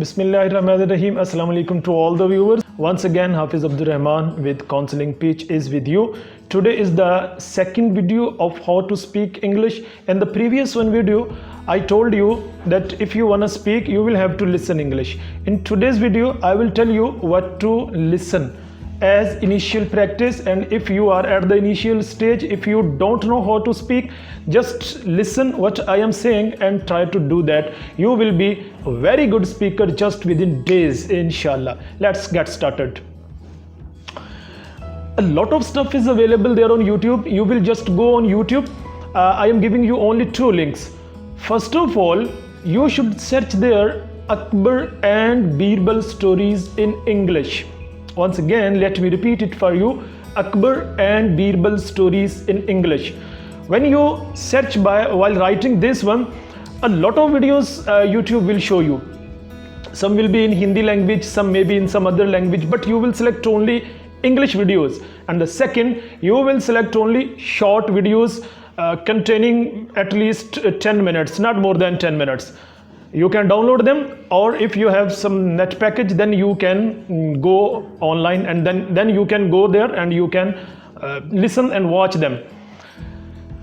Bismillahirrahmanirrahim. Assalamu alaikum to all the viewers. Once again, Hafiz Abdur Rahman with Counseling Pitch is with you. Today is the second video of how to speak English. In the previous one video, I told you that if you want to speak, you will have to listen English. In today's video, I will tell you what to listen as initial practice, and if you are at the initial stage, if you don't know how to speak, just listen what I am saying and try to do that. You will be a very good speaker just within days, inshallah. Let's get started. A lot of stuff is available there on YouTube. You will just go on YouTube. I am giving you only two links. First of all, you should search there Akbar and Birbal stories in English. Once again, let me repeat it for you. Akbar and Birbal stories in English. When you search while writing this one, a lot of videos YouTube will show you. Some will be in Hindi language, some may be in some other language, but you will select only English videos. And the second, you will select only short videos containing at least 10 minutes, not more than 10 minutes. You can download them, or if you have some net package, then you can go online and then you can go there and you can listen and watch them.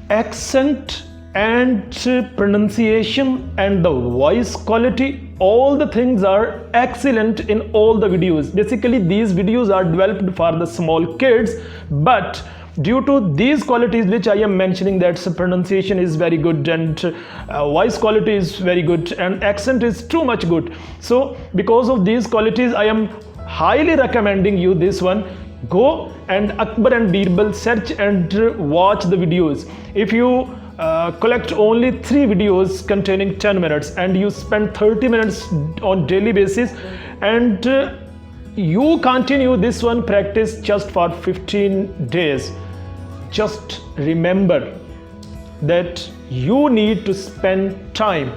Accent and pronunciation and the voice quality, all the things are excellent in all the videos. Basically, these videos are developed for the small kids, but due to these qualities which I am mentioning, that pronunciation is very good and voice quality is very good and accent is too much good. So because of these qualities, I am highly recommending you this one. Go and Akbar and Birbal, search and watch the videos. If you collect only 3 videos containing 10 minutes and you spend 30 minutes on daily basis, and you continue this one practice just for 15 days. Just remember that you need to spend time.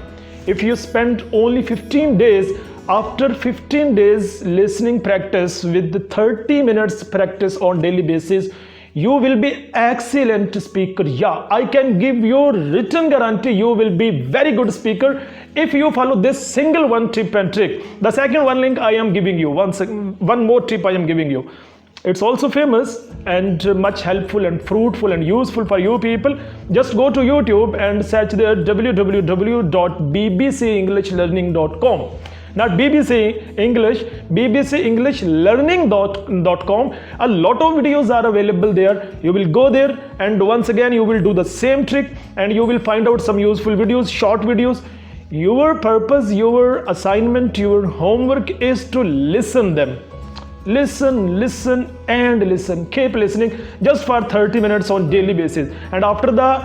If you spend only 15 days, after 15 days listening practice with the 30 minutes practice on daily basis, you will be excellent speaker. Yeah, I can give you written guarantee you will be very good speaker if you follow this single one tip and trick. The second one link I am giving you, one more tip I am giving you. It's also famous and much helpful and fruitful and useful for you people. Just go to YouTube and search there www.bbcenglishlearning.com. Not BBC English, bbcenglishlearning.com. A lot of videos are available there. You will go there and once again you will do the same trick and you will find out some useful videos, short videos. Your purpose, your assignment, your homework is to listen them. Listen and listen. Keep listening just for 30 minutes on daily basis, and after the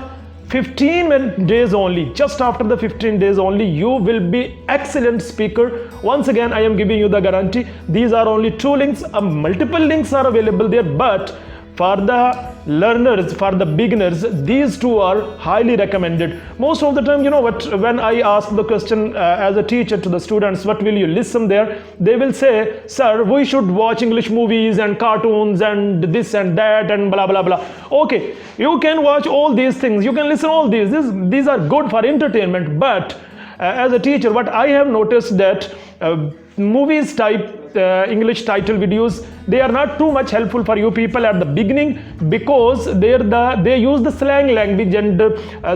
15 days only, just after the 15 days only, you will be excellent speaker. Once again, I am giving you the guarantee. These are only 2 links. Multiple links are available there, but for the learners, for the beginners, these 2 are highly recommended. Most of the time, you know what, when I ask the question as a teacher to the students, what will you listen there, they will say, sir, we should watch English movies and cartoons and this and that and blah blah blah. Okay, you can watch all these things, you can listen all these are good for entertainment, but as a teacher, what I have noticed that movies type English title videos, they are not too much helpful for you people at the beginning, because they use the slang language and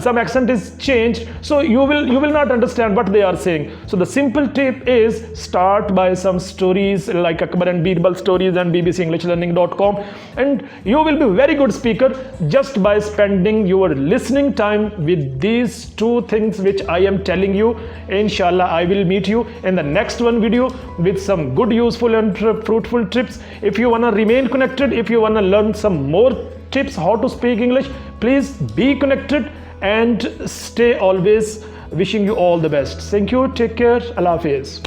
some accent is changed, so you will not understand what they are saying. So the simple tip is start by some stories like Akbar and Birbal stories and bbcenglishlearning.com, and you will be very good speaker just by spending your listening time with these 2 things which I am telling you. Inshallah, I will meet you in the next one video with some good, useful and fruitful tips. If you want to remain connected, if you want to learn some more tips how to speak English, please be connected and stay always. Wishing you all the best. Thank you. Take care. Allah Hafiz.